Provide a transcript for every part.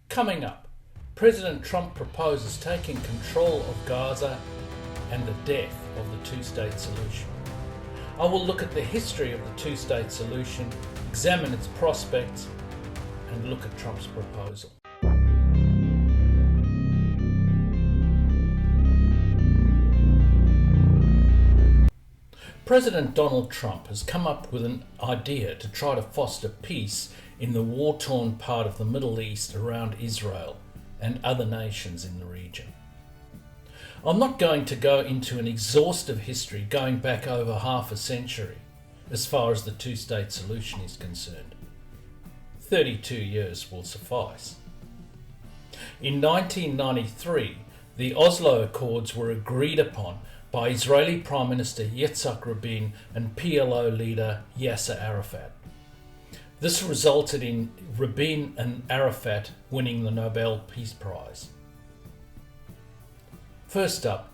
Coming up, President Trump proposes taking control of Gaza and the death of the two-state solution. I will look at the history of the two-state solution, examine its prospects, and look at Trump's proposal. President Donald Trump has come up with an idea to try to foster peace in the war-torn part of the Middle East around Israel and other nations in the region. I'm not going to go into an exhaustive history going back over half a century as far as the two-state solution is concerned. 32 years will suffice. In 1993, the Oslo Accords were agreed upon by Israeli Prime Minister Yitzhak Rabin and PLO leader Yasser Arafat. This resulted in Rabin and Arafat winning the Nobel Peace Prize. First up,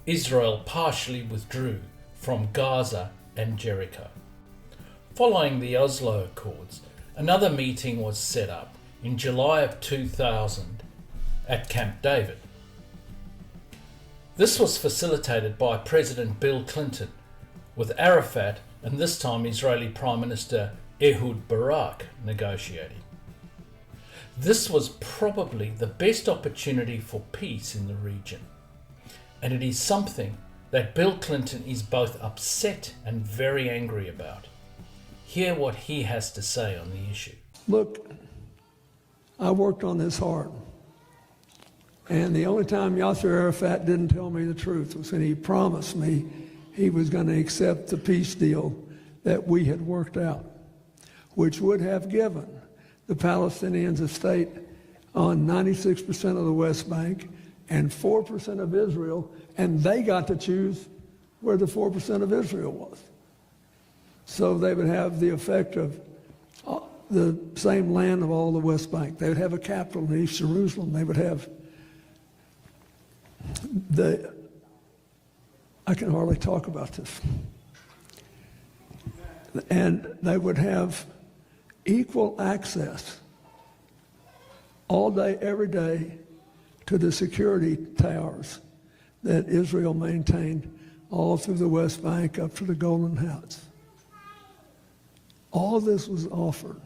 Israel partially withdrew from Gaza and Jericho. Following the Oslo Accords, another meeting was set up in July of 2000 at Camp David. This was facilitated by President Bill Clinton, with Arafat and this time Israeli Prime Minister Ehud Barak negotiating. This was probably the best opportunity for peace in the region, and it is something that Bill Clinton is both upset and very angry about. Hear what he has to say on the issue. Look, I worked on this hard. And the only time Yasser Arafat didn't tell me the truth was when he promised me he was going to accept the peace deal that we had worked out, which would have given the Palestinians a state on 96% of the West Bank and 4% of Israel, and they got to choose where the 4% of Israel was. So they would have the effect of the same land of all the West Bank. They would have a capital in East Jerusalem. They would have I can hardly talk about this. And they would have equal access all day, every day, to the security towers that Israel maintained all through the West Bank up to the Golden Heights. All this was offered,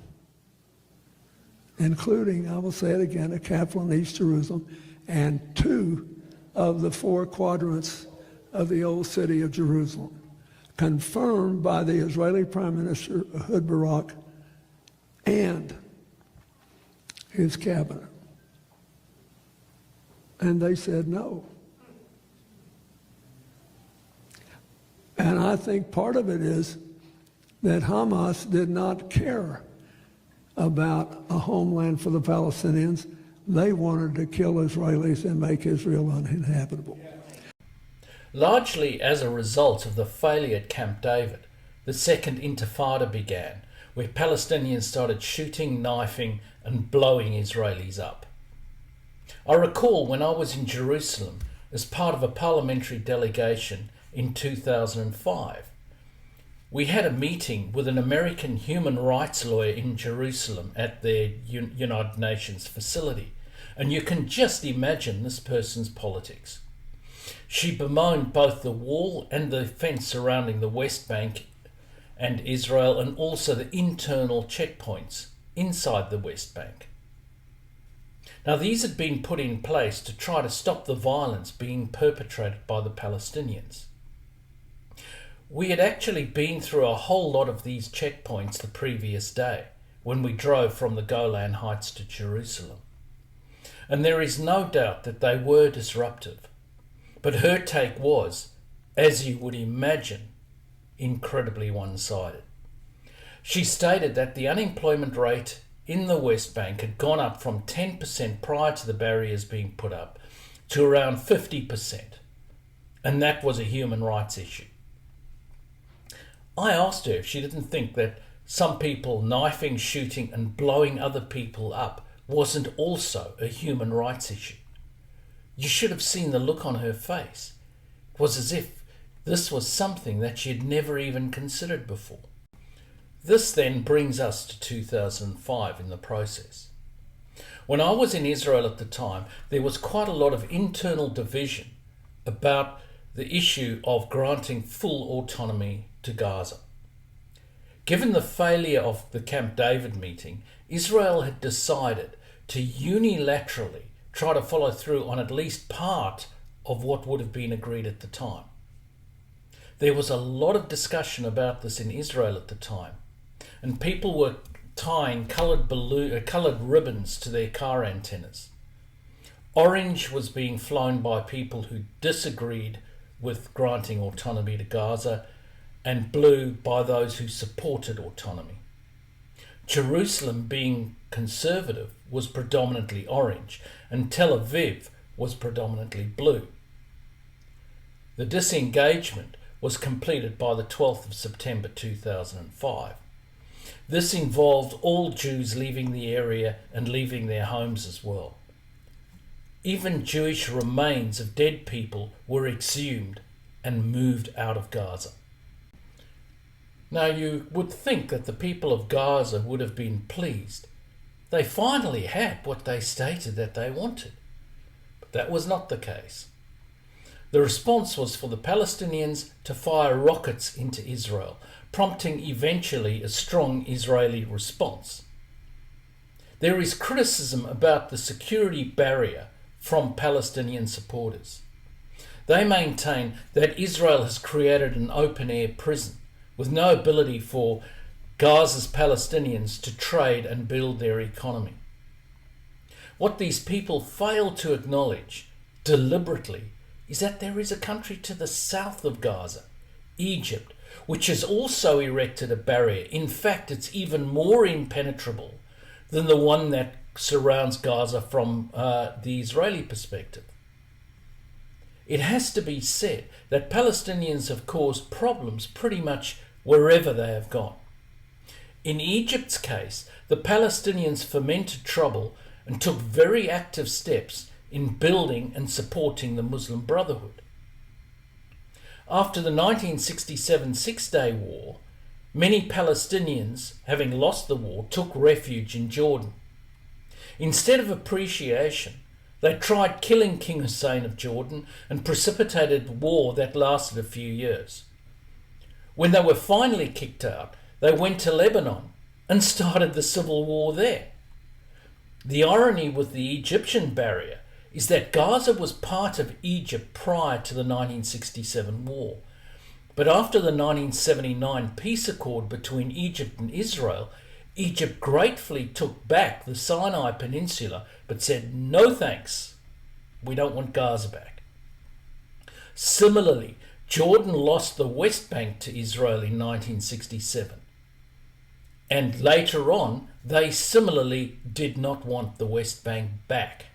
including, I will say it again, a capital in East Jerusalem and 2 of the 4 quadrants of the old city of Jerusalem, confirmed by the Israeli Prime Minister Ehud Barak and his cabinet. And they said no. And I think part of it is that Hamas did not care about a homeland for the Palestinians. They wanted to kill Israelis and make Israel uninhabitable. Largely as a result of the failure at Camp David, the Second Intifada began, where Palestinians started shooting, knifing, and blowing Israelis up. I recall when I was in Jerusalem as part of a parliamentary delegation in 2005. We had a meeting with an American human rights lawyer in Jerusalem at their United Nations facility, and you can just imagine this person's politics. She bemoaned both the wall and the fence surrounding the West Bank and Israel, and also the internal checkpoints inside the West Bank. Now, these had been put in place to try to stop the violence being perpetrated by the Palestinians. We had actually been through a whole lot of these checkpoints the previous day when we drove from the Golan Heights to Jerusalem. And there is no doubt that they were disruptive. But her take was, as you would imagine, incredibly one-sided. She stated that the unemployment rate in the West Bank had gone up from 10% prior to the barriers being put up to around 50%. And that was a human rights issue. I asked her if she didn't think that some people knifing, shooting and blowing other people up wasn't also a human rights issue. You should have seen the look on her face. It was as if this was something that she had never even considered before. This then brings us to 2005 in the process. When I was in Israel at the time, there was quite a lot of internal division about the issue of granting full autonomy to Gaza. Given the failure of the Camp David meeting, Israel had decided to unilaterally try to follow through on at least part of what would have been agreed at the time. There was a lot of discussion about this in Israel at the time, and people were tying coloured ribbons to their car antennas. Orange was being flown by people who disagreed with granting autonomy to Gaza, and blue by those who supported autonomy. Jerusalem, being conservative, was predominantly orange, and Tel Aviv was predominantly blue. The disengagement was completed by the 12th of September 2005. This involved all Jews leaving the area and leaving their homes as well. Even Jewish remains of dead people were exhumed and moved out of Gaza. Now you would think that the people of Gaza would have been pleased. They finally had what they stated that they wanted. But that was not the case. The response was for the Palestinians to fire rockets into Israel, prompting eventually a strong Israeli response. There is criticism about the security barrier from Palestinian supporters. They maintain that Israel has created an open-air prison with no ability for Gaza's Palestinians to trade and build their economy. What these people fail to acknowledge deliberately is that there is a country to the south of Gaza, Egypt, which has also erected a barrier. In fact, it's even more impenetrable than the one that surrounds Gaza from the Israeli perspective. It has to be said that Palestinians have caused problems pretty much wherever they have gone. In Egypt's case, the Palestinians fomented trouble and took very active steps in building and supporting the Muslim Brotherhood. After the 1967 Six-Day War, many Palestinians, having lost the war, took refuge in Jordan. Instead of appreciation, they tried killing King Hussein of Jordan and precipitated a war that lasted a few years. When they were finally kicked out, they went to Lebanon and started the civil war there. The irony with the Egyptian barrier is that Gaza was part of Egypt prior to the 1967 war. But after the 1979 peace accord between Egypt and Israel, Egypt gratefully took back the Sinai Peninsula but said, no thanks, we don't want Gaza back. Similarly, Jordan lost the West Bank to Israel in 1967. And later on, they similarly did not want the West Bank back.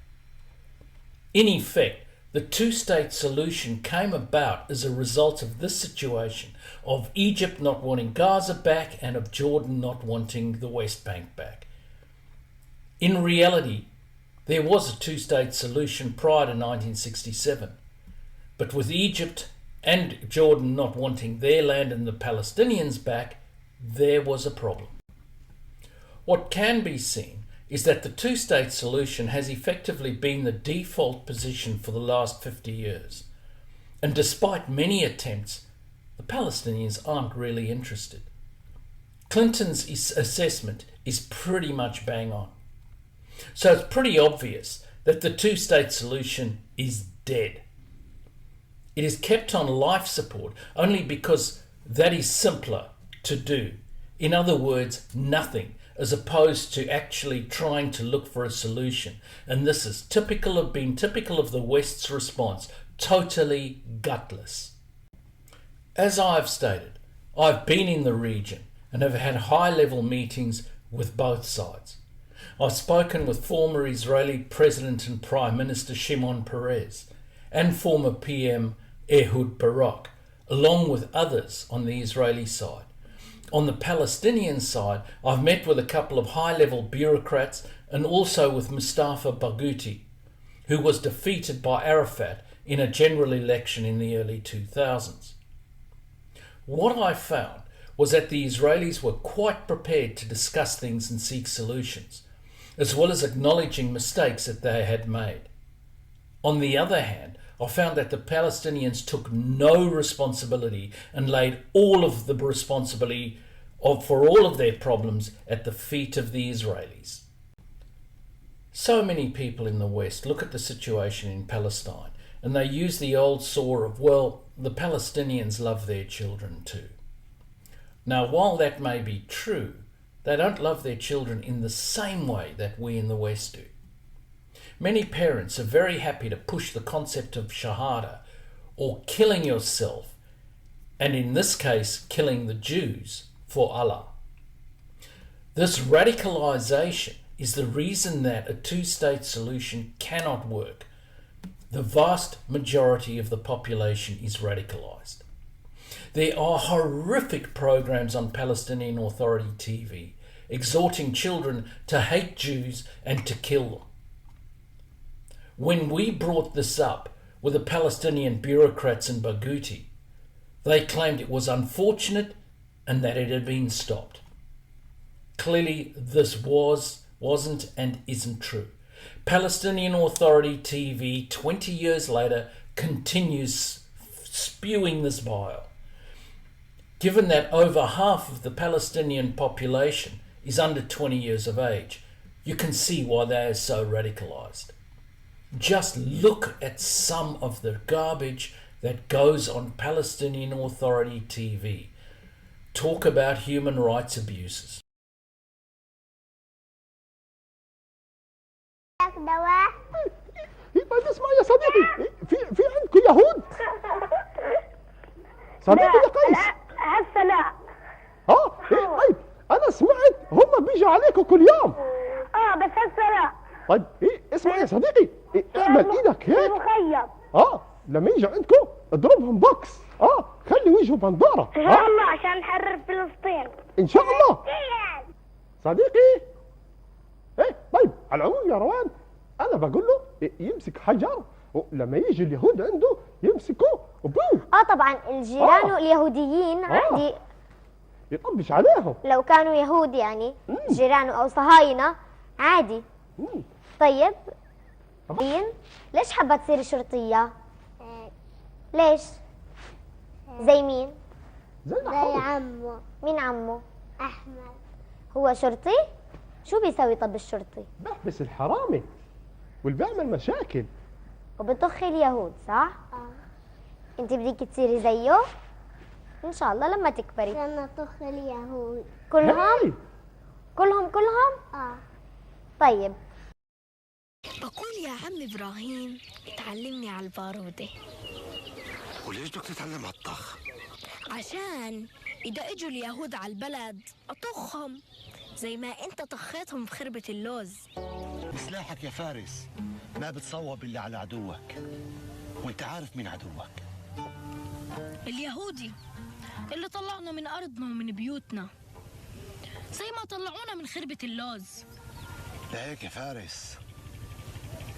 In effect, the two-state solution came about as a result of this situation of Egypt not wanting Gaza back and of Jordan not wanting the West Bank back. In reality, there was a two-state solution prior to 1967, but with Egypt and Jordan not wanting their land and the Palestinians back, there was a problem. What can be seen is that the two-state solution has effectively been the default position for the last 50 years. And despite many attempts, the Palestinians aren't really interested. Clinton's assessment is pretty much bang on. So it's pretty obvious that the two-state solution is dead. It is kept on life support only because that is simpler to do. In other words, nothing, as opposed to actually trying to look for a solution. And this is typical of the West's response, totally gutless. As I've stated, I've been in the region and have had high-level meetings with both sides. I've spoken with former Israeli President and Prime Minister Shimon Peres and former PM Ehud Barak, along with others on the Israeli side. On the Palestinian side, I've met with a couple of high-level bureaucrats and also with Mustafa Barghouti, who was defeated by Arafat in a general election in the early 2000s. What I found was that the Israelis were quite prepared to discuss things and seek solutions. as well as acknowledging mistakes that they had made. On the other hand, I found that the Palestinians took no responsibility and laid all of the responsibility for all of their problems at the feet of the Israelis. So many people in the West look at the situation in Palestine and they use the old saw of, well, the Palestinians love their children too. Now, while that may be true, they don't love their children in the same way that we in the West do. Many parents are very happy to push the concept of shahada, or killing yourself, and in this case, killing the Jews, for Allah. This radicalisation is the reason that a two-state solution cannot work. The vast majority of the population is radicalised. There are horrific programs on Palestinian Authority TV exhorting children to hate Jews and to kill them. When we brought this up with the Palestinian bureaucrats in Barghouti, they claimed it was unfortunate and that it had been stopped. Clearly, this wasn't and isn't true. Palestinian Authority TV, 20 years later, continues spewing this bile. Given that over half of the Palestinian population is under 20 years of age, you can see why they are so radicalised. Just look at some of the garbage that goes on Palestinian Authority TV. Talk about human rights abuses. طيب اسمع يا صديقي، في عندكم يهود؟ صديقي يا قيس. هسه لا. طيب انا سمعت هم بيجوا عليكم كل يوم. بس هسه لا. طيب اسمع يا صديقي، اعمل ايدك هيك. مخيم. لما يجوا عندكم اضربهم بوكس. خلي وجهه بنضاره. ان شاء الله عشان نحرر فلسطين. ان شاء الله. صديقي. طيب على العموم يا روان، انا بقول له يمسك حجر ولما يجي اليهود عنده يمسكوه وبوم. طبعا الجيران اليهوديين عادي يطبش عليهم لو كانوا يهود، يعني جيرانه او صهاينه عادي. طيب ليش حابه تصيري شرطيه؟ ليش؟ زي مين؟ زي عمه. مين عمه؟ احمد. هو شرطي؟ شو بيسوي طب الشرطي؟ بحبس الحرامي واللي بيعمل مشاكل وبطخ اليهود، صح؟ انت بدك تصيري زيه؟ ان شاء الله لما تكبري. لما طخ اليهود كلهم؟ كلهم؟ طيب بقول يا عم إبراهيم اتعلمني على البارودة. وليش بدك تتعلم على الطخ؟ عشان إذا إجوا اليهود على البلد أطخهم زي ما أنت طخيتهم في خربة اللوز. بسلاحك يا فارس ما بتصوب إلا على عدوك، وانت عارف مين عدوك. اليهودي اللي طلعنا من أرضنا ومن بيوتنا زي ما طلعونا من خربة اللوز. لهيك يا فارس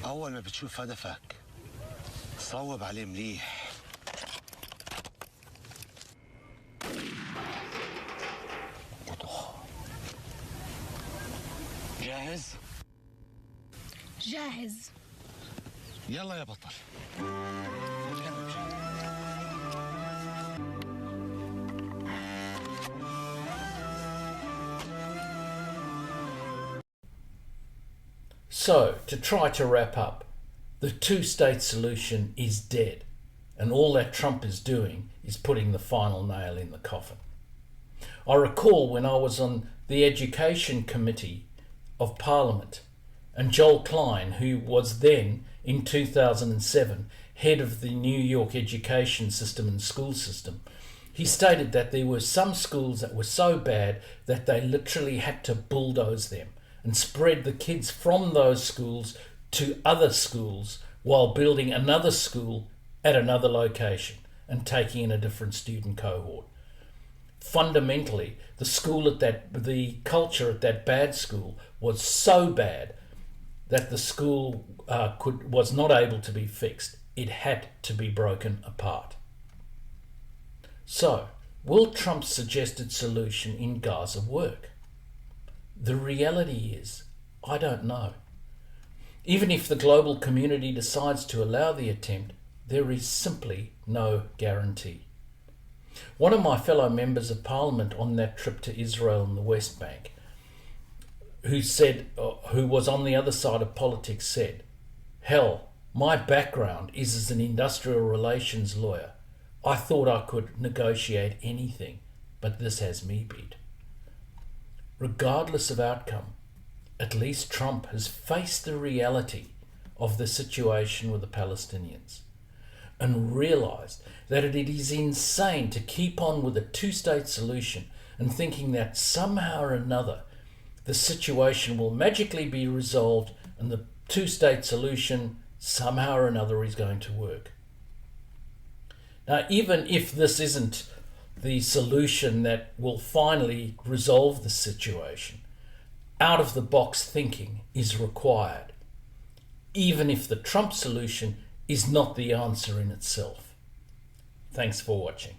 أول ما بتشوف هدفك صوب عليه مليح. وطخ. جاهز؟ جاهز. يلا يا بطل. So, to try to wrap up, the two-state solution is dead, and all that Trump is doing is putting the final nail in the coffin. I recall when I was on the Education Committee of Parliament, and Joel Klein, who was then, in 2007, head of the New York education system and school system, he stated that there were some schools that were so bad that they literally had to bulldoze them and spread the kids from those schools to other schools while building another school at another location and taking in a different student cohort. Fundamentally, the culture at that bad school was so bad that the school was not able to be fixed. It had to be broken apart. So, will Trump's suggested solution in Gaza work? The reality is, I don't know. Even if the global community decides to allow the attempt, there is simply no guarantee. One of my fellow members of parliament on that trip to Israel and the West Bank, who was on the other side of politics, said, "Hell, my background is as an industrial relations lawyer. I thought I could negotiate anything, but this has me beat." Regardless of outcome, at least Trump has faced the reality of the situation with the Palestinians and realised that it is insane to keep on with a two-state solution and thinking that somehow or another the situation will magically be resolved and the two-state solution somehow or another is going to work. Now, even if this isn't the solution that will finally resolve the situation, out-of-the-box thinking is required, even if the Trump solution is not the answer in itself. Thanks for watching.